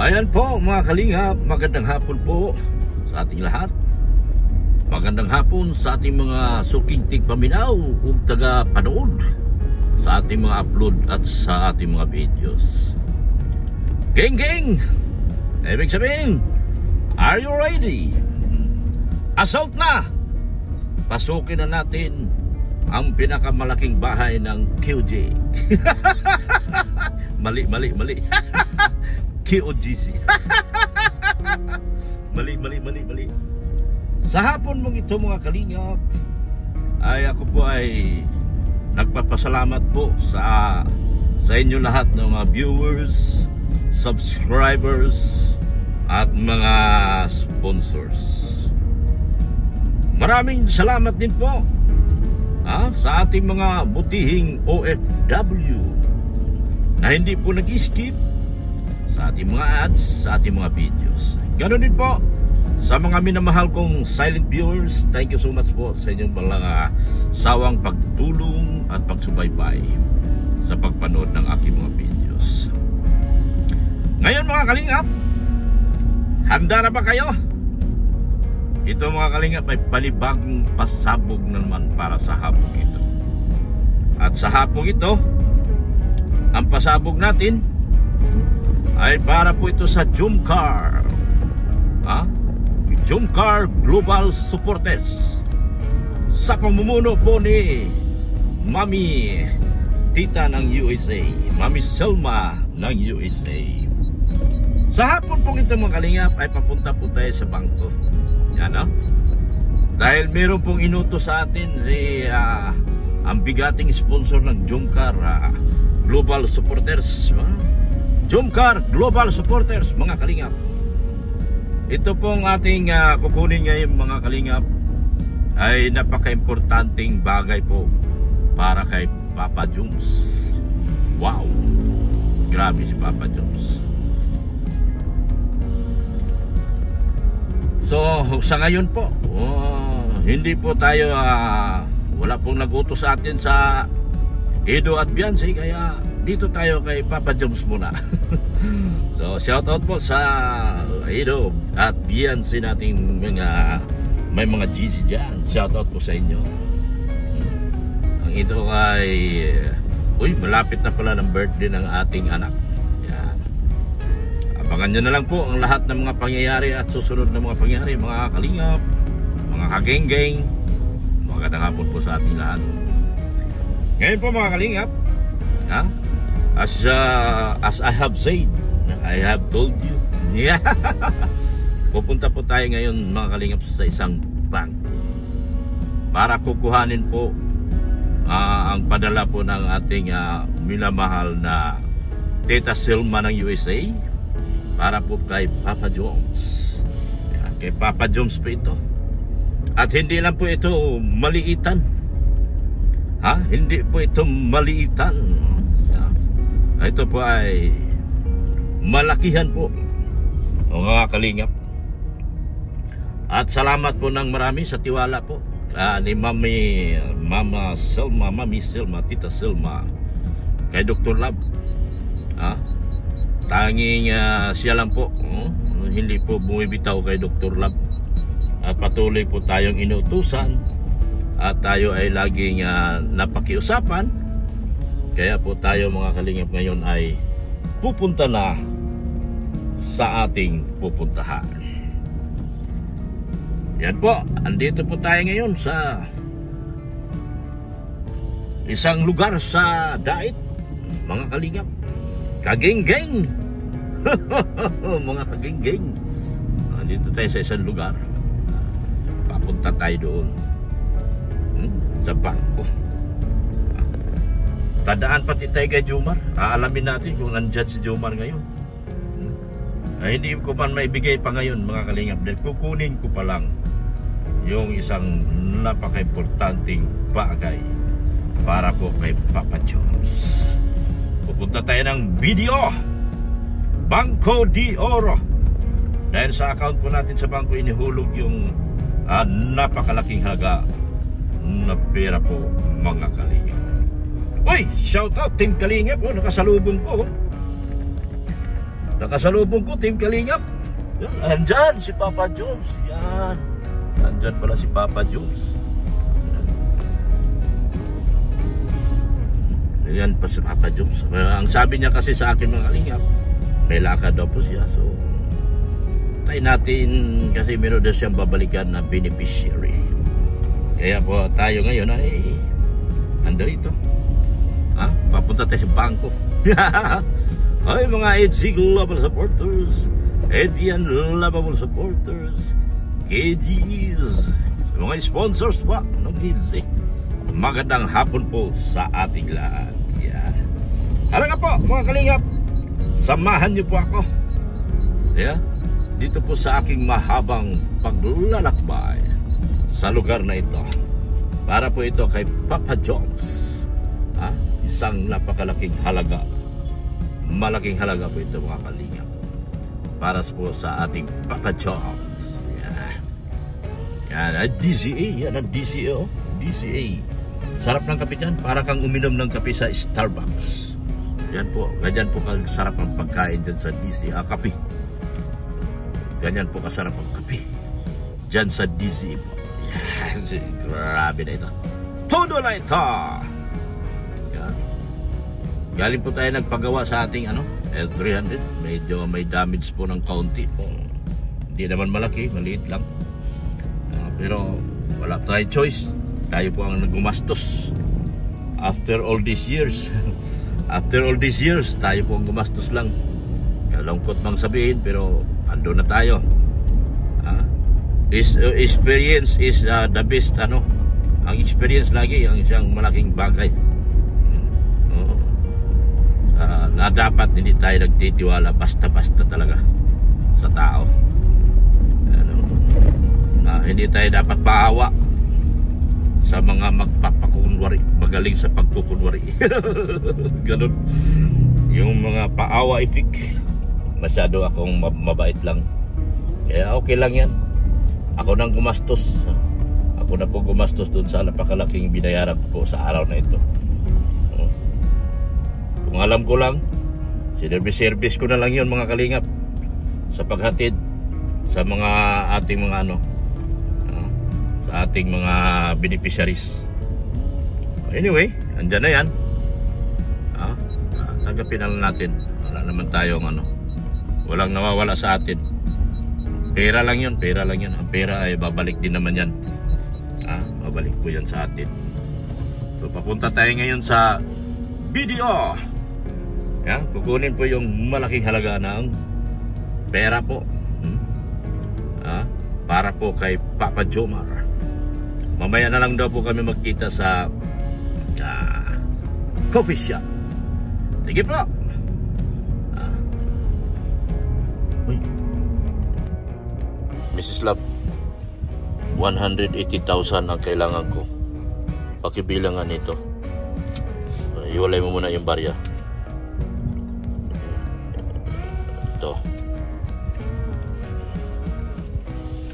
Ayan po mga kalingap, magandang hapon po sa ating lahat. Magandang hapon sa ating mga sukintig paminaw ug taga panood sa ating mga upload at sa ating mga videos. Geng! Ibig sabihin, are you ready? Assault na! Pasukin na natin ang pinakamalaking bahay ng QJ. Mali. QGC. Mali. Sa hapon mong ito mga kalingap, ay ako po ay nagpapasalamat po sa inyo lahat ng mga viewers, subscribers at mga sponsors. Maraming salamat din po sa ating mga butihing OFW na hindi po nag-skip sa ating mga ads, sa ating mga videos. Ganon din po sa mga minamahal kong silent viewers. Thank you so much po sa inyong mga sawang pagtulong at pagsubaybay sa pagpanood ng aking mga videos. Ngayon mga kalingap, handa na ba kayo? Ito mga kalingap ay panibagong pasabog na naman para sa hapong ito. At sa hapong ito, ang pasabog natin ay para po ito sa Jumcar. Jumcar Global Supporters, sa pamumuno po ni Mami Tita ng USA, Mami Selma ng USA. Sa hapon pong ito mga kalingap ay papunta po tayo sa bangko. Yan dahil meron pong inutos sa atin ang bigating sponsor ng Jumcar Global Supporters. Jumcar Global Supporters mga kalingap. Ito pong ating kukunin ngayon mga kalingap ay napaka-importanting bagay po para kay Papa Jones. Wow! Grabe si Papa Jones. So sa ngayon po, hindi po tayo wala pong nag-utos sa atin sa Edo at Beyonce, kaya dito tayo kay Papa Jones muna. So shout out po sa Edo at Beyonce nating may mga GC dyan. Shout out po sa inyo. Ang ito ay malapit na pala ng birthday ng ating anak. Yan. Abangan nyo na lang po ang lahat ng mga pangyayari at susunod na mga pangyayari, mga kalingap, mga kageng-geng. Magandang hapon po sa ating lahat. Ngayon po mga kalingap, as I have said, I have told you. Yeah. Pupunta po tayo ngayon mga kalingap sa isang bangko para kukuhanin po ang padala po ng ating minamahal na Tita Selma ng USA para po kay Papa Jones. Yan, kay Papa Jones po ito. At hindi lang po ito maliitan. Hindi po ito maliitan. Ito po ay malakihan po mga kalingap. At salamat po ng marami sa tiwala po ni Mami Selma, Tita Selma, kay Dr. Love. Tanging siya lang po, hindi po bumibitaw kay Dr. Love. At patuloy po tayong inutusan at tayo ay laging napakiusapan. Kaya po tayo mga kalingap ngayon ay pupunta na sa ating pupuntahan. Yan po, andito po tayo ngayon sa isang lugar sa Dait, mga kalingap. Kageng-geng. Mga kageng-geng. Andito tayo sa isang lugar. Papunta tayo doon sa bangko. Tadaan pati tayo kay Jumar. Aalamin natin kung nandyan si Jumar ngayon. Hindi ko pa maibigay pa ngayon mga kalingap, dahil kukunin ko pa lang yung isang napaka-importanting bagay para po kay Papa Jones. Pupunta tayo ng video Banco de Oro, dahil sa account po natin sa bangko inihulog yung napakalaking halaga na pera po mga kalingap. Uy, shout out Team Kalingap, nakasalubong ko. Nakasalubong ko, Team Kalingap. Yan, andyan si Papa Jones. Yan. Andyan pala si Papa Jones. Yan pa si Papa Jones. Ang sabi niya kasi sa akin mga Kalingap, may lakad daw po siya. So, tayo natin kasi meron daw siyang babalikan na beneficiary. Kaya po tayo ngayon ay ando rito. Papunta tayo sa bangko. Ay mga EDC Global Supporters, Edian Lovable Supporters, KGs, mga sponsors pa ng EDC. Magandang hapon po sa ating lahat. Yan. Halaga po mga Kalingap, samahan niyo po ako. Yeah. Dito po sa aking mahabang paglalakbay sa lugar na ito. Para po ito kay Papa Jones. Isang napakalaking halaga. Malaking halaga po ito mga Kalingap. Para po sa ating Papa Jones. Yan. DCA. Yan ang DCA. DCA. Sarap ng kape dyan. Para kang uminom ng kape sa Starbucks. Yan po. Ganyan po kasarap ang pagkain dyan sa DCA. Kape. Ganyan po kasarap ang kape dyan sa DCA po. Yan. Grabe na ito. Todo na ito. Yan. Galing po tayo nagpagawa sa ating L300. Medyo may damage po ng kaunti po. Hindi naman malaki, maliit lang. Pero wala tayong choice. Tayo po ang nagumastos. After all these years. After all these years, tayo po ang gumastos lang. Kalungkot mang sabihin, pero ando na tayo. Experience is the best. Ang experience lagi ang isang malaking bagay. Na dapat hindi tayo nagtitiwala basta-basta talaga sa tao. Na hindi tayo dapat paawa sa mga magpapakunwari, magaling sa pagkukunwari. Ganun. Yung mga paawa effect, masyado akong mabait lang. Kaya okay lang yan. Ako nang gumastos. Ako na po gumastos dun sa napakalaking binayaran po sa araw na ito. Kung alam ko lang, service ko na lang yun mga Kalingap sa paghatid sa mga ating mga sa ating mga beneficiaries. Anyway, andyan na yan. Tanggapin na lang natin. Wala naman tayong walang nawawala sa atin. Pera lang yun, pera lang yun. Ang pera ay babalik din naman yan. Babalik po yan sa atin. So papunta tayo ngayon sa video. Kukunin po yung malaking halaga ng pera po. Para po kay Papa Jomar. Mamaya na lang daw po kami magkita sa coffee shop. Sige po. Mrs. Love, 180,000 ang kailangan ko. Pakibilangan nito. Iwalay mo muna yung barya. Ito.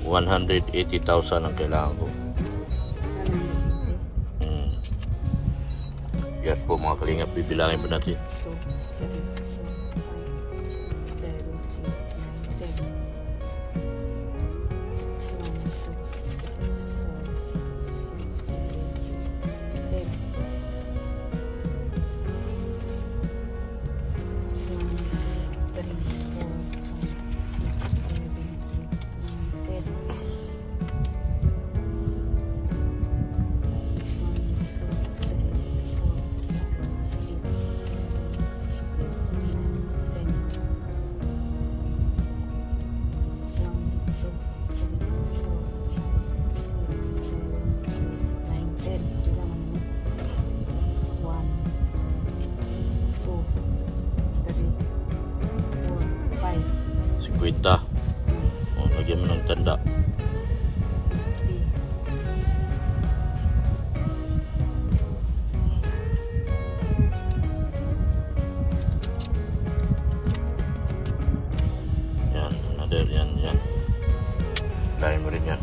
180,000 ang kailangan ko. Yan po mga Kalingap, bibilangin po natin. 50. Lagyan mo ng tanda. Yan, another yan. Dahil mo rin yan.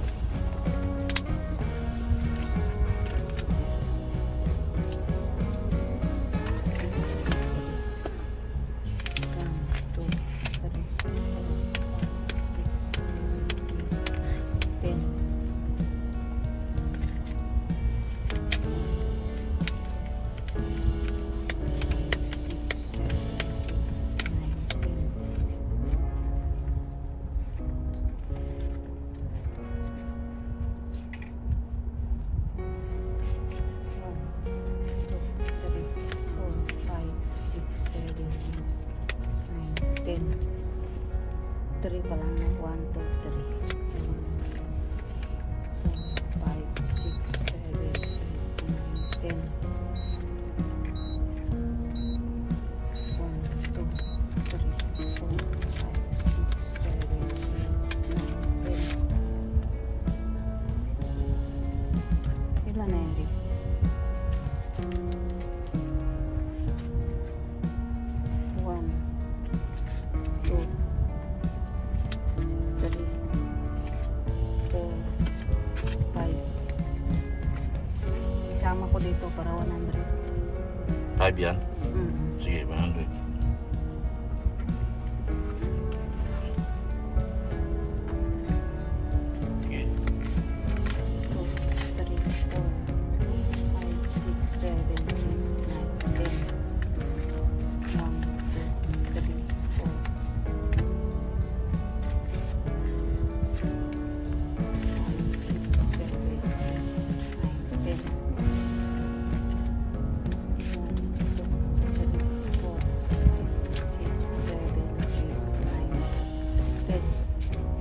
10. 3 pa lang na. 1, 2, 3. 5, 6, 7, 8, 9, 10. 1, 2, 3, 4, 5, 6, 7, 8, 9, 10. Ilan na hindi? 1, 2, 3, 4, 5. Isama ko dito para 100. 5 yan? Mm. Sige, 100. Sige. 2, 3, 4, 5, 6, 7, 8, 9, 10. 1, 2, 3, 4.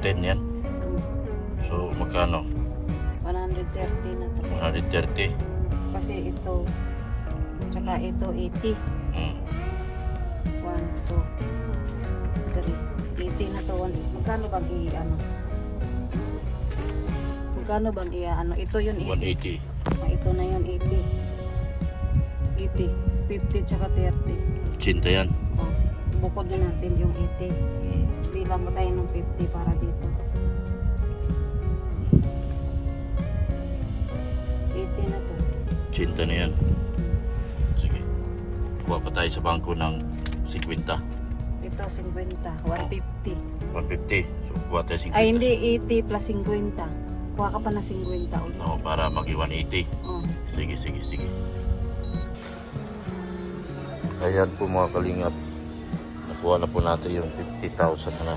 10 yan? So, magkano? 130 na to. 130? Kasi ito, tsaka ito 80. 1, 2, 3. 80 na to. Magkano bang i-ano? Magkano bang i-ano? Ito yun 80. 180. Ito na yun 80. 80. 50 tsaka 30. 80 yan. Oh, bukod na natin yung 80. Bilang mo tayo ng 50 para dito. 80 na to. 80 na yan. Sige. Kuha pa tayo sa bangko ng 50. Ito 50. 150. 150. So, kuha tayo 50. Ay hindi, 80 plus 50. Kuha ka pa na 50 ulit. Oo, para magi 180. Oh. Sige, sige, sige. Ayan po mga kalingap. Nakuha na po natin yung 50,000 na.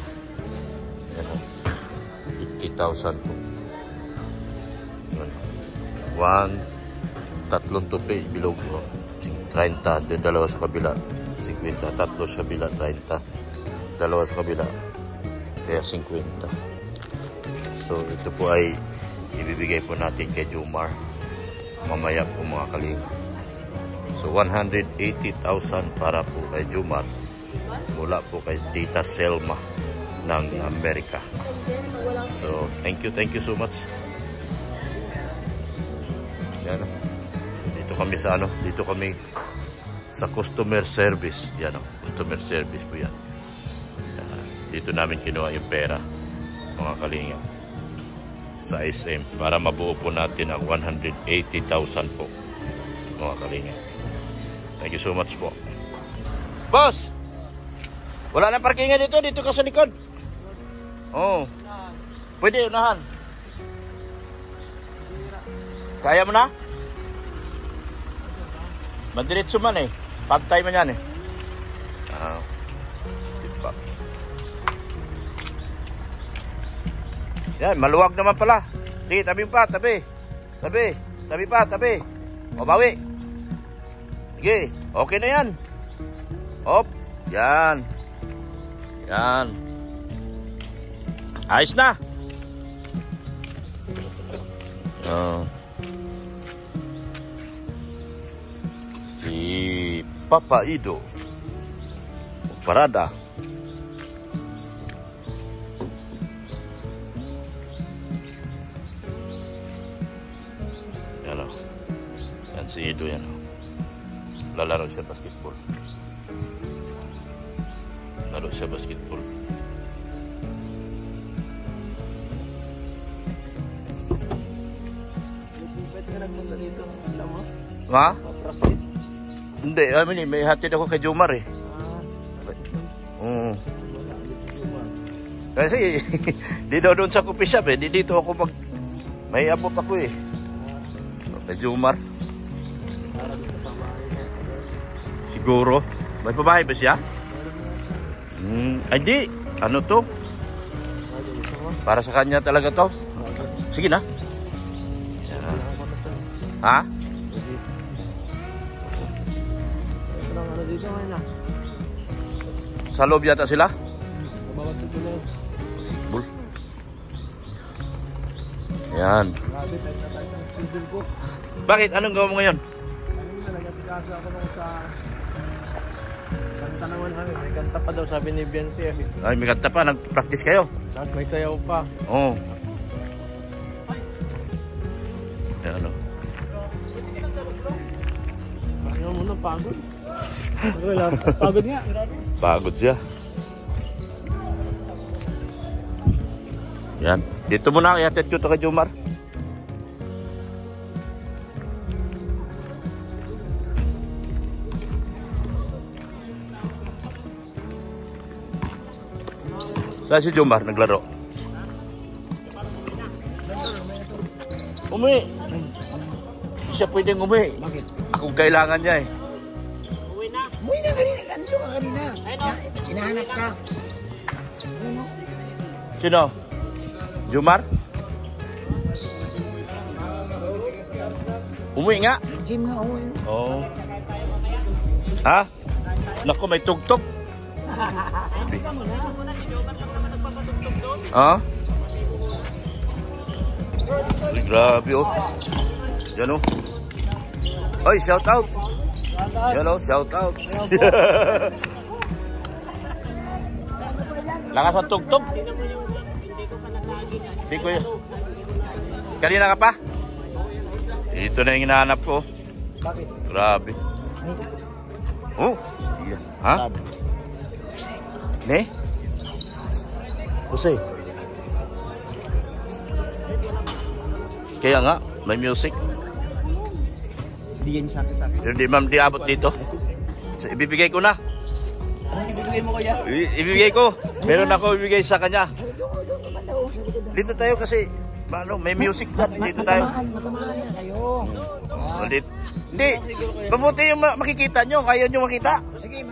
Ayan, 50,000 po. Ayan. 1, tatlong tupi, bilog. 30, din dalawa sa kabila. 50, tatlo sa kabila, 30. Dalawa sa kabila, kaya 50. So, ito po ay ibibigay po natin kay Jomar mamaya po mga kalingap. So 180,000 para po kay Jomar mula po kay Tita Selma ng Amerika. So thank you so much. Yan, dito kami sa dito kami sa customer service. Yan, customer service po yan. Dito namin kinuha yung pera mga kalingap sa SM para mabuo po natin ang 180,000 po mga kalingap. Thank you so much po. Boss! Wala na parkingan dito. Dito ka sa likod. Oh. Pwede unahan. Kaya mo na? Madiretso man eh. Pantay man yan eh. Diba? Yan, maluwag naman pala. Sige, tabi pa, tabi. Tabi. Tabi pa, tabi. O, bawi. Sige, okay na yan. Hop, yan. Yan. Ayos na. Si Papa Ido. Parada. Yan o. Yan si Ido yan o. Lalaro siya basketball. Laro siya basketball. Pwede ka nagpunta dito. Alam mo? Ha? Practice. Hindi, may hatid ako kay Jomar eh. Kasi dito doon sa coffee shop eh. Dito ako may abot ako eh. Kay Jomar. Siguro. May babae ba siya? Ay di. Ano to? Para sa kanya talaga to. Sige na. Ha? Sa loob yata sila? Bawat tutuloy. Basketball. Yan. Grabe, tayo na tayo sa schedule ko. Bakit? Anong gawa mo ngayon? Ayun na, nag-atikasa ako nung sa... Kanta naman kami. May kanta pa daw, sabi ni Biancy. Ay, may kanta pa. Nag-practice kayo? Tapos may sayaw pa. Oo. Yan, ano? Ayaw mo na, pagod. Pagod nga. Pagod siya. Yan. Dito muna, ihatid ko ito kay Jomar. Saan si Jomar naglaro? Umuwi. Siya pwedeng umuwi. Bakit? Akong kailangan niya eh. Uwi na. Uy na kanina, ganito ka kanina. Hinahanap ka. Sino? Jomar? Umuwi nga. Gym nga ako yun. Oo. Ha? Naku, may tugtog. Ha? Uy, grabe oh. Yan oh. Oy, shout out. Yan oh, shout out. Lakas ang tugtog. Hindi ko yun. Kanina ka pa? Ito na yung hinahanap ko. Bakit? Grabe. Oh, iya. Ha? Ne? Kasi. Kaya nga, may music. Hindi yan sa akin. Hindi ma'am di abot dito. So, ibibigay ko na. Anong ibibigay mo kaya? Ibibigay ko. Meron ako ibibigay sa kanya. Dito tayo kasi ano, may music dito tayo. Matamaan na kayo. Ulit. Hindi. Mabuti yung makikita nyo. Ayaw nyo makita. Sige,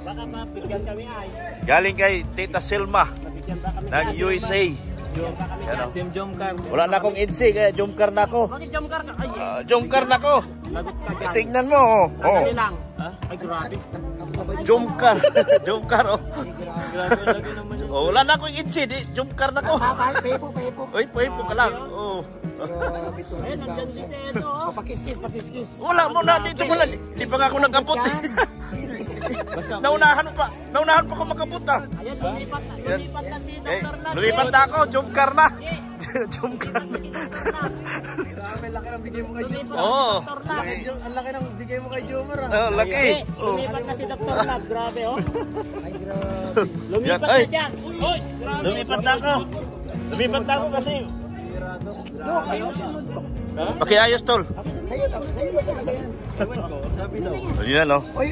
Baka mapigyan kami ay. Galing kay Tita Selma ng USA. Ano? Team Jomcar. Wala na akong EDC kaya Jomcar na ako. Bakit jumkar ka? Ay, Jomcar na ako. lagot ka dyan. Tingnan mo. Oh. Sandali lang. Ay, grabe. Jomcar. Jomcar oh. Grabe lagi naman yun. Oh, wala na akong EDC. Jomcar na ako. Pepo. Uy, po ka lang. Oh. Grabe to. Ayun, nandyan si Sedo. Oh. Pakiskis. Wala mo na dito mo na. Di pa nga ako nagkapot. Naunahan pa ako makapot ah. Ayun, lumipat na si Dr. Nat. Lumipat na ako. Jomcar na. Jomcar na. Grabe, laki ng bigay mo kay Jomar. Oo. Ang laki ng bigay mo kay Jomar. Oh, laki. Oh. Lumipat na si Dr. Nat. Grabe, oh. Ay, grabe. Lumipat Ay. na siya. Uy, grabe. Lumipat na ako. Lumipat na ako kasi. Dok, ayusin mo, Dok. Pakiayos tol. Sa'yo ba talaga yan? Sabi daw. Ayun no. Oy,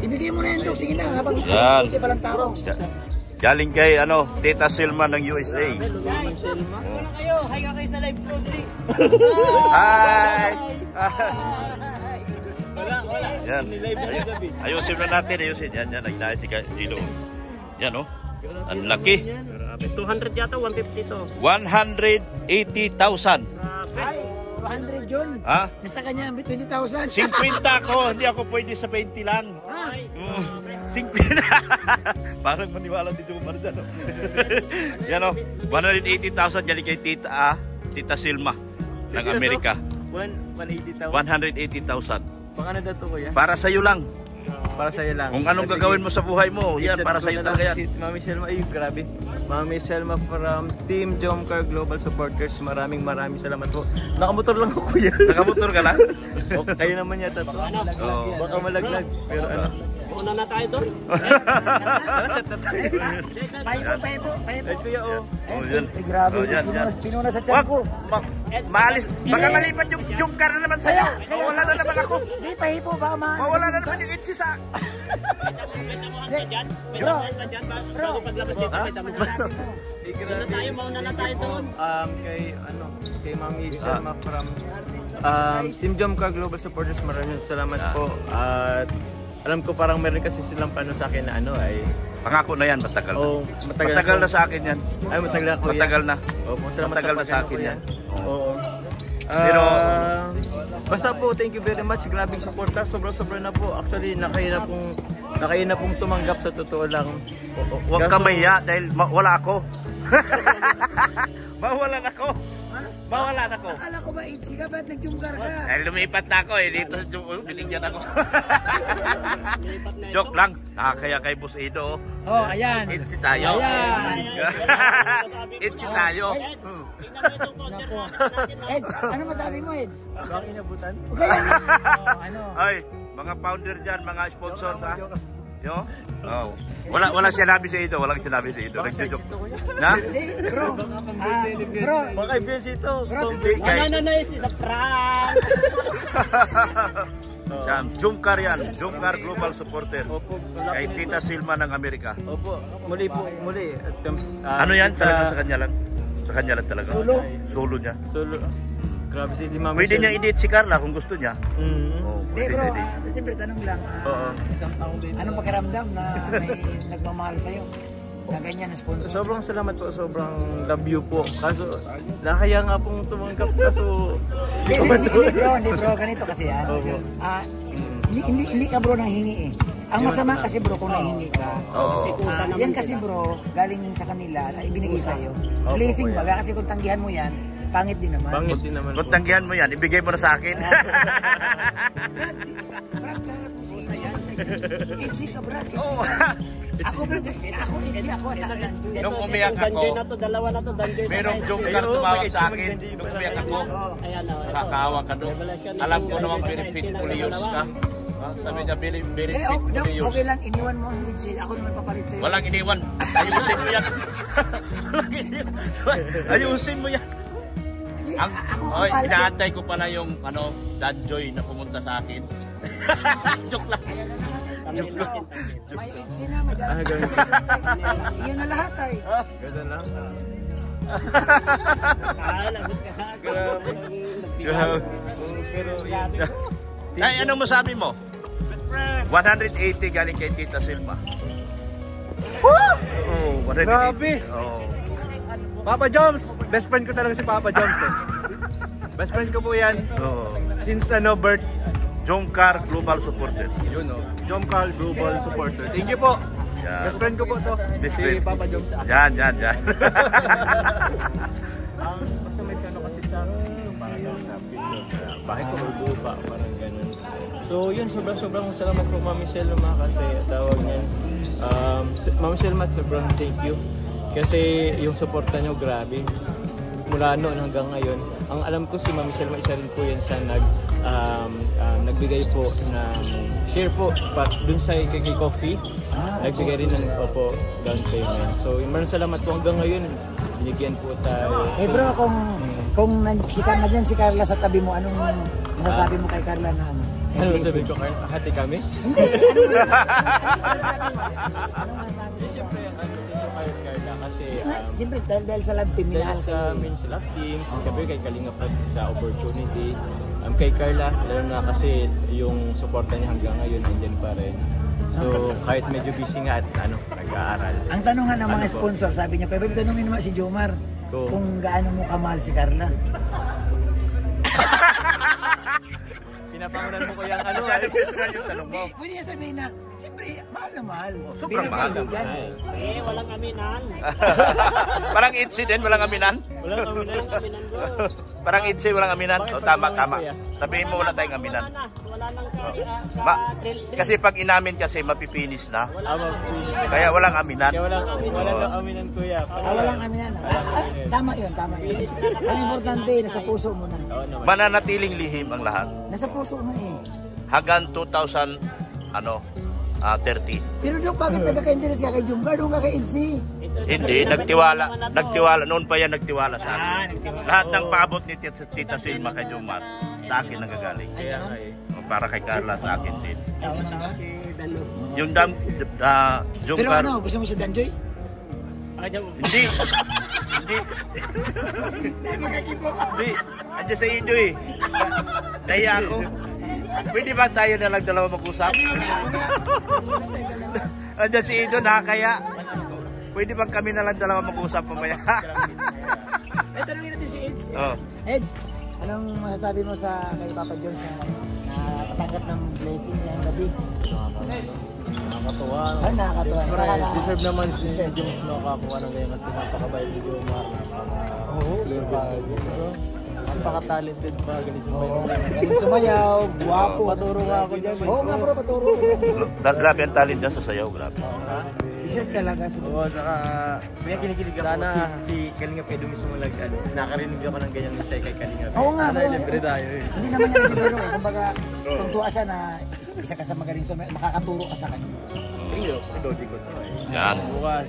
ibigay mo na yan, Dok. Sige na, habang Yan. hindi pa lang tao. Galing kay Tita Selma ng USA. Guys, wala kayo. Hi ka kayo sa live ko, Dri. Hi. Wala. Yan. Ayusin na natin, ayusin. Yan, nagdahil si Gilo. Yan oh. Ang laki. 200 yata, 150 to. 180,000. Grabe. Ay, 100 yun. Ha? Nasa kanya, 20,000. 50 ako, hindi ako pwede sa 20 lang. Ay, 50. Parang maniwala ni Jomar dyan. Oh. Yan o, 180,000 galing kay Tita Selma ng Amerika. 180,000. 180,000. Pang ano daw to, kuya? Para sa'yo lang. Para sa'yo lang. Kung anong gagawin mo sa buhay mo, yan, para sa'yo talaga yan. Mami Selma, ay grabe. Mami Selma from Team Jomcar Global Supporters. Maraming salamat po. Nakamotor lang ako, kuya. Nakamotor ka lang? O, kayo naman yata to. Oo. Baka malaglag. Pero ano? una na tayo doon. Ano, set na tayo. Paipo. Ay, kuya, oh. Oh, yan. Grabe, Oh, yan. pinuna sa Wag, tiyan ko. maalis. Baka malipat yung Jomcar na naman sa'yo. Mawala na naman ako. Di, pahipo, baka Mawala na naman yung itsi sa... Bago paglabas dito, may damo sa akin. Mauna na tayo doon. Kay Mami Selma from Team Jomcar Global Supporters, maraming salamat po. At alam ko parang meron kasi silang plano sa akin na ay Pangako na yan, matagal na. oh, Matagal na sa akin yan. Ay, matagal na kuya. Matagal na. Opo, salamat Matagal na sa pagkano, akin kuya. yan. Oo. Pero, Basta po, thank you very much. Grabing suporta. Sobra-sobra na po. Actually, nakaya na pong tumanggap sa totoo lang. Huwag ka mahiya dahil wala ako. Mawalan ako. Mawalan ako. Akala ko ba itzy ka? Ba't nag-jungkar ka? Dahil lumipat na ako eh. Dito binigyan ako. Joke lang. Nakakaya kay Boss Edo. Oh, ayan. Itzy tayo. Ayan. Itzy tayo. Eds, ano masabi mo, Eds? Bang inabutan? Okay. Oh, ano? Ay, mga founder dyan, mga sponsors ha. Yo? Oh. Walang sinabi sa ito, walang sinabi sa ito. Nagjo-joke. Na? Bro, bro. Baka ibensito. No, it's a prank. Jungkar yan, Jungkar Global Supporter. Opo. Kay Tita Silma ng Amerika. Opo. Muli. Ano yan? Talaga sa kanya lang? Sa kanya lang talaga? Solo niya. Solo. Grabe si Mami. Pwede niya i-date si Carla kung gusto niya. Oh, Hey pwede, bro, pwede. siyempre tanong lang. Oo. Anong pakiramdam na may nagmamahal sa'yo? Na ganyan na sponsor? Sobrang salamat po, sobrang love you po. Kaso, nakaya nga pong tumanggap kaso... Hindi bro, ganito kasi yan. Opo. Hindi ka bro nanghingi eh. Ang masama kasi bro kung nanghingi ka. Yan kasi bro, galing sa kanila na ibinigay sa'yo. Blessing baga kasi kung tanggihan mo yan, pangit din naman. Pangit din naman Kung po. tanggihan mo yan, ibigay mo na sa akin. Brad, harap mo sa yan. Itzy ka Brad, itzy ka. Ako itzy ako at saka Danjoy. Nung umiyak ako, dalawa na to, Danjoy. merong Jungkar tumawag sa akin. Nung umiyak ako, nakakaawa ka doon. Alam ko naman very fitfully ka. Sabi niya, very fitfully Okay lang, iniwan mo ang Itzy. Ako naman papalit sa'yo. Walang iniwan. Ayusin mo yan. Ayusin mo yan. Inaantay ko pala yung Danjoy na pumunta sa akin. Joke lang. May Itzy na, may Danjoy. Iyon na lahat ay. Gano'n lang. Grabe. Pero yun. Ay, anong masabi mo? 180 galing kay Tita Silma. Oh, 180. Grabe. Oh. Papa Joms! Best friend ko talaga si Papa Joms eh. Best friend ko po yan. Oh. Since birth. Jungkar Global Supporter. Yun o. Jomcar Global Supporter. Thank you po. Yan. Best friend ko po to. Best Si friend. Papa Joms. Yan. Basta may kano kasi sa parang sa video. Bahay ko may pa. Parang ganun. So yun, sobrang salamat po Mami Selma kasi tawag niyan. Mami Selma, sobrang thank you. Kasi yung suporta niyo grabe. Mula noon hanggang ngayon. Ang alam ko si Mami Selma, isa rin po yan sa nagbigay po ng share po dun sa kay Coffee. Nagbigay rin ng down payment. So maraming salamat po hanggang ngayon. Binigyan po tayo. Eh bro, kung si Carla sa tabi mo, anong masasabi mo kay Carla na ano? Ano sabihin ko kayo? Hati kami? Hindi, anong masasabi mo? Siyempre, kayo Carla kasi Siyempre, dahil sa love team, minahal sa kayo. amin sa love team, siyempre kay Kalinga po sa opportunity. Kay Carla, lalo na kasi yung suporta niya hanggang ngayon nandiyan pa rin. So kahit medyo busy nga at nag-aaral. Ang tanongan ng mga sponsor, sabi niya, pwede tanongin naman si Jomar kung gaano mo kamahal si Carla. Pinapangunan mo ko yung yung tanong mo. Pwede niya sabihin na, siyempre, mahal na mahal. Sobrang mahal na kaibigan. Walang aminan. Parang incident, walang aminan. Walang aminan. Parang incident, walang aminan. O, tama. Sabihin mo wala tayong aminan. Wala nang Kasi pag inamin kasi mapipinis na. Kaya Kaya walang aminan. walang aminan kuya. Walang aminan. Tama yun. Ang importante, nasa puso mo na. Mananatiling lihim ang lahat. Nasa puso mo eh. Hanggang 2030. Pero Dok, bakit nagkaka-interest ka kay Jomcar? Doon ka kay Itzy. Hindi, nagtiwala. Noon pa yan nagtiwala sa akin. Lahat ng paabot ni Tita Silma kay Jomar, sa akin nagagaling. Para kay Carla, sa akin din. Ay, ganun ba? Yung Pero Jomar, ano, gusto mo si Danjoy? hindi. Hindi. Andiyan sa inyo eh. Nahiya ako. Pwede ba tayo na lang dalawa mag-usap? Andiyan si Ido, nakakaya. Pwede bang kami na lang dalawa mag-usap mamaya? Ito lang natin si Eds. Oh. Eds, Anong masasabi mo sa kay Papa Jones na nakatanggap ng blessing niya ang gabi? Nakakatuwa. Ay, nakakatuwa. Siyempre, deserve naman si James makakuha ng ganyan kasi napakabait ni Jomar. Napaka-talented pa. Galing sumayaw, guwapo. Paturo nga ako dyan. Oo nga bro, paturo ko dyan. Grabe ang talent niya sa sayaw, grabe. Deserve talaga. Oo, saka kaya kinikilig ako. Sana si Kalingap Edo mismo nakarinig ako ng ganyan masaya kay Kalingap. Oo nga bro. Libre tayo eh. Hindi naman yan libero eh. Kumbaga, tuntua siya na isa ka sa magaling sumayaw, makakaturo ka sa kanya. Iyo, idodi ko to eh. Yan. Bukas.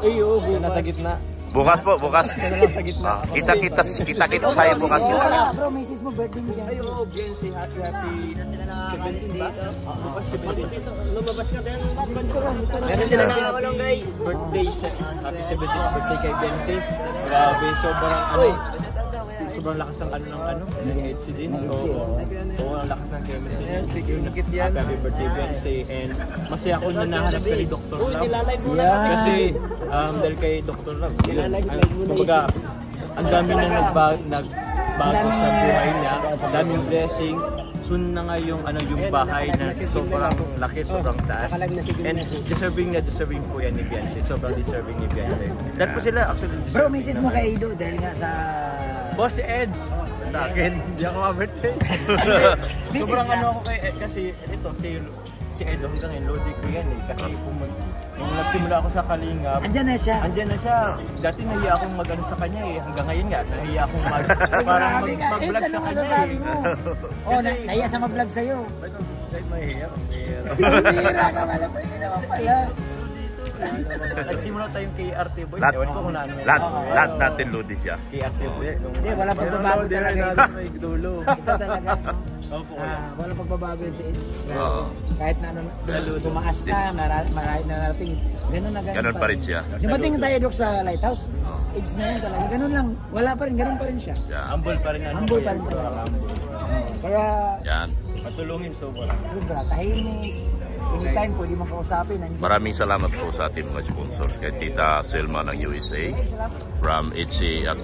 Iyo, bukas. Nasa gitna. Bukas po, bukas. Kaya lang sa gitna. Kita tayo bukas. Bro, may sis mo, birthday ni Jancy. Ayo, Biancy, happy 17 ba? Bukas 17. Lumabas ka din. Meron sila nakawalong guys. Birthday, happy 17th birthday kay Biancy. Grabe, sobrang lakas ng ng EDC din. So, ang lakas ng chemistry. Happy birthday Biancy. And masaya ako na nahanap ka ni Dr. Love. Kasi dahil kay Dr. Love, kumbaga, ang dami na nagbago sa buhay niya, ang daming blessing. Soon na nga yung bahay na sobrang laki, sobrang taas. And deserving po yan ni Biancy. Sobrang deserving ni Biancy. Lahat po sila actually deserving. Bro, may sis mo kay Ido dahil nga sa... Boss si Eds. Sa akin, hindi ako ma-birthday. Sobrang ako kay Ed kasi ito, si Edo hanggang ngayon, loading ko yan eh. Kasi nung nagsimula ako sa Kalingap, Andyan na siya. Dati nahiya akong mag-ano sa kanya eh. Hanggang ngayon nga, nahiya akong parang mag-vlog sa kanya masasabi mo? Oo, nahiya sa mag-vlog sa'yo. Kahit mahiya, Bumira ka pala, pwede naman pala. Nagsimula tayong kay RT Boys. Ewan ko kung ano. Lahat natin lodi siya. Kay RT Boys. Hindi, wala pagbabago talaga ito. Dulo. Ito talaga. Wala pagbabago yun sa AIDS. Kahit na tumaas na, marahit na narating. Ganun na ganun. Ganun pa rin siya. Dumating tayo Dok sa Lighthouse. AIDS na yun talaga. Ganun lang. Wala pa rin. Ganun pa rin siya. Humble pa rin. Humble pa rin talaga. Kaya, Yan. Patulungin sobra. tahimik. Anytime pwede mong kausapin. Maraming salamat po sa ating mga sponsors. Kay Tita Selma ng USA, from HC at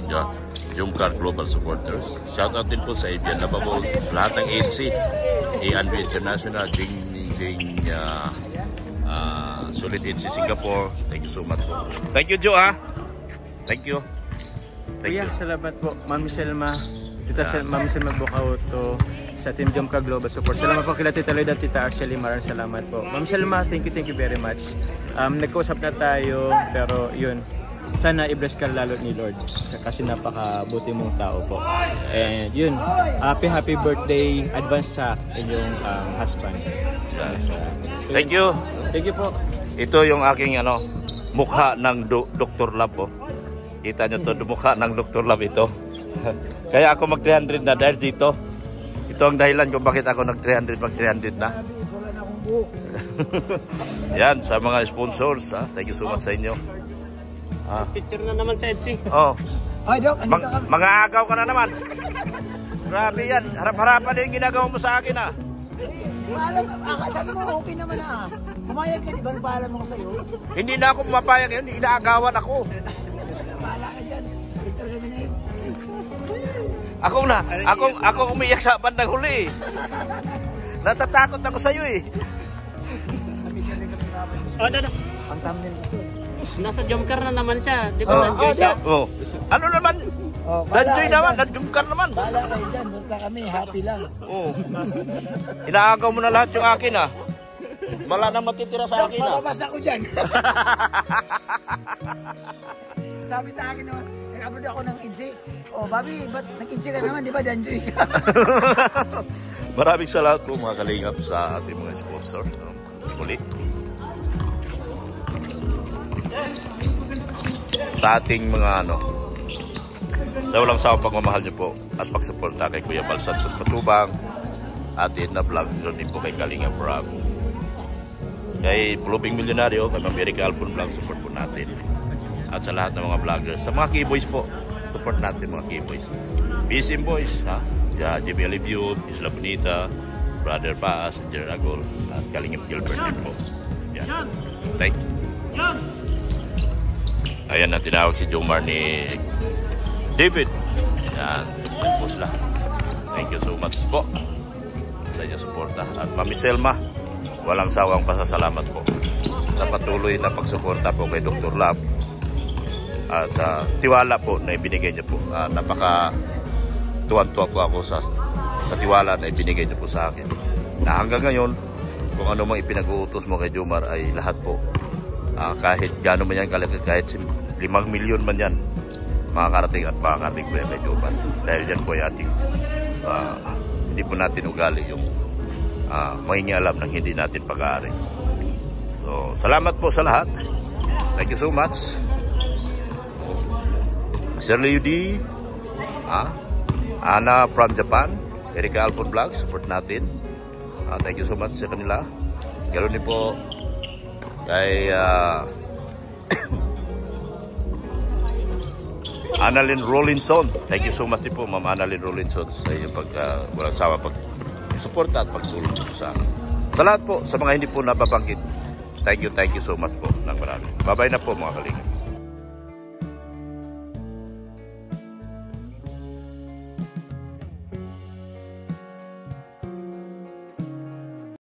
Jumcar Global Supporters. Shoutout din po sa Avian Lababo, lahat ng HC, A&B International, Ding Solid HC Singapore. Thank you so much po. Thank you, Joe, ha? Thank you. Kuya, salamat po. Mami Selma, Mami Selma Bukauto, sa Team Jumcar Global Support. Salamat po kila Tita Lloyd at Tita Arshely. Maraming salamat po. Ma'am Selma, thank you very much. Nagkausap na tayo, pero yun, sana i-bless ka lalo ni Lord kasi napakabuti mong tao po. And yun, happy birthday advance sa inyong husband. Thank you. Thank you po. Ito yung aking mukha ng Dr. Love po. Kita nyo to, mukha ng Dr. Love ito. Kaya ako mag 300 na dahil dito. Ito ang dahilan kung bakit ako nag 300 na. Yan, sa mga sponsors, thank you so much sa inyo. Picture na naman sa Etsy. Oh. Ay, Dok, andito ka. Mag-aagaw ka na naman. Grabe yan, harap-harapan yung ginagawa mo sa akin Paalam, sabi mo okay naman Pumayag ka, di ba? Paalam mo ko sa'yo. Hindi na ako pumapayag yun, inaagawan ako. Paala ka dyan. Picture kami na AIDS. Ako umiyak sa bandang huli. Natatakot ako sa'yo eh. Ang thumbnail ko. Nasa Jumcar na naman siya. Di ba nandiyo siya? Ano naman? Nandiyo naman, nandiyo naman. Bahala kayo dyan, basta kami happy lang. Inaagaw mo na lahat yung akin Wala na matitira sa akin Malabas ako dyan. Sabi sa akin naman, nag-upload ako ng Insi. Bobby, ba't nag-Insi ka naman? Di ba danjoy ka? Maraming salamat po mga kalingap sa ating mga sponsors. Muli. Sa ating mga sa walang sawang pagmamahal niyo po at pagsuporta kay Kuya Bal Santos Matubang at Edna Vlog din po kay Kalingap Rob. Kay Puluping Milyonaryo, kay America Alpon Vlog, support po natin. At sa lahat ng mga vloggers, sa mga keyboys po, support natin mga keyboys. BSM Boys, JBL View, Isla Bonita, Brother Paas, Gerard Agol, at Kalingap Gilbert din po. Yan. Thank you. Ayan na tinawag si Jomar ni David. Yan. Yan po sila. Thank you so much po sa inyong suporta. At Mami Selma, walang sawang pasasalamat po sa patuloy na pagsuporta po kay Dr. Love at tiwala po na ibinigay niyo po. Napaka tuwan-tuwa po ako sa tiwala na ibinigay niyo po sa akin. Na hanggang ngayon, kung ano mang ipinag-uutos mo kay Jomar ay lahat po. Kahit gano'n man yan kalaki, kahit 5 milyon man yan, makakarating at makakarating po yan kay Jomar. Dahil yan po ay ating, hindi po natin ugali yung mangingialam ng hindi natin pag-aari. So, salamat po sa lahat. Thank you so much. Shirley Yudi, Ana from Japan, Erika Alpon Vlog, support natin. Thank you so much sa kanila. Ganoon din po kay Annalyn Rollinson. Thank you so much din po, Ma'am Annalyn Rollinson, sa inyong walang sawa pag-suporta at pagtulong dito sa akin. Sa lahat po, sa mga hindi po nababanggit, thank you so much po ng marami. Bye-bye na po mga kalingap.